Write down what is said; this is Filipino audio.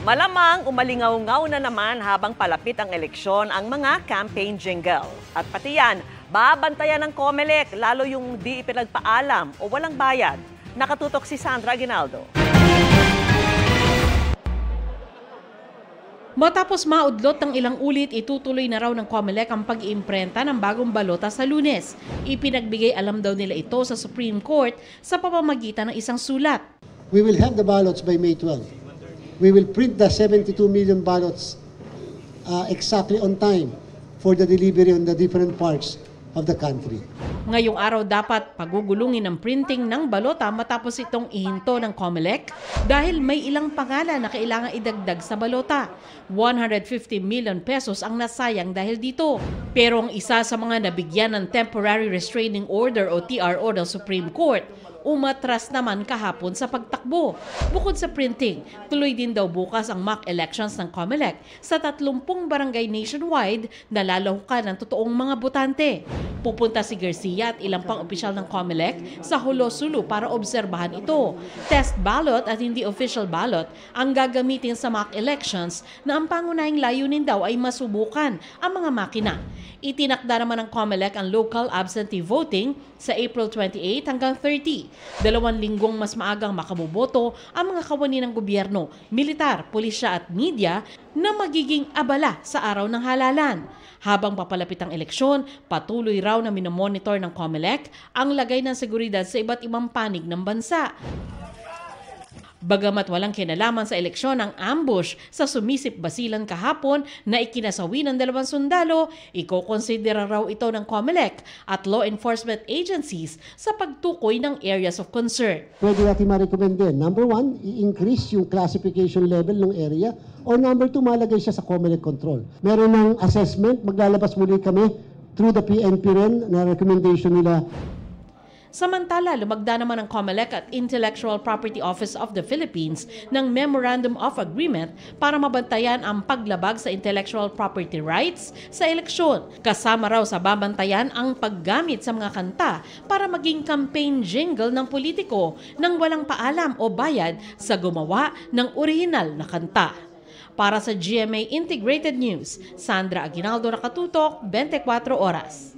Malamang umalingaw-ngaw na naman habang palapit ang eleksyon ang mga campaign jingle. At pati yan, babantayan ng COMELEC lalo yung di ipinagpaalam o walang bayad. Nakatutok si Sandra Aguinaldo. Matapos maudlot ng ilang ulit, itutuloy na raw ng COMELEC ang pag-iimprenta ng bagong balota sa Lunes. Ipinagbigay alam daw nila ito sa Supreme Court sa pamamagitan ng isang sulat. We will have the ballots by May 12. We will print the 72 million ballots exactly on time for the delivery on the different parts of the country. Ngayong araw dapat pagugulungin ang printing ng balota matapos itong ihinto ng COMELEC dahil may ilang pangalan na kailangan idagdag sa balota. 150 million pesos ang nasayang dahil dito. Pero ang isa sa mga nabigyan ng Temporary Restraining Order o TRO ng Supreme Court, umatras naman kahapon sa pagtakbo. Bukod sa printing, tuloy din daw bukas ang mock elections ng COMELEC sa 30 barangay nationwide na lalahukan ng totoong mga botante. Pupunta si Garcia at ilang pang opisyal ng COMELEC sa Hulo-Sulu para obserbahan ito. Test ballot at hindi official ballot ang gagamitin sa mock elections na ang pangunahing layunin daw ay masubukan ang mga makina. Itinakda naman ng COMELEC ang local absentee voting sa April 28 hanggang 30. 2 linggong mas maagang makaboboto ang mga kawani ng gobyerno, militar, pulisya at media na magiging abala sa araw ng halalan. Habang papalapit ang eleksyon, patuloy raw na minomonitor ng COMELEC ang lagay ng seguridad sa iba't ibang panig ng bansa. Bagamat walang kinalaman sa eleksyon ang ambush sa Sumisip Basilan kahapon na ikinasawi ng 2 sundalo, ikokonsidera raw ito ng COMELEC at law enforcement agencies sa pagtukoy ng areas of concern. Pwede natin ma-recommend din. Number 1, i-increase yung classification level ng area. Or number 2, malagay siya sa COMELEC control. Meron ng assessment, maglalabas muli kami through the PNP rin na recommendation nila. Samantala, lumagda naman ang COMELEC at Intellectual Property Office of the Philippines ng Memorandum of Agreement para mabantayan ang paglabag sa intellectual property rights sa eleksyon. Kasama raw sa babantayan ang paggamit sa mga kanta para maging campaign jingle ng politiko nang walang paalam o bayad sa gumawa ng orihinal na kanta. Para sa GMA Integrated News, Sandra Aguinaldo, Nakatutok, 24 Oras.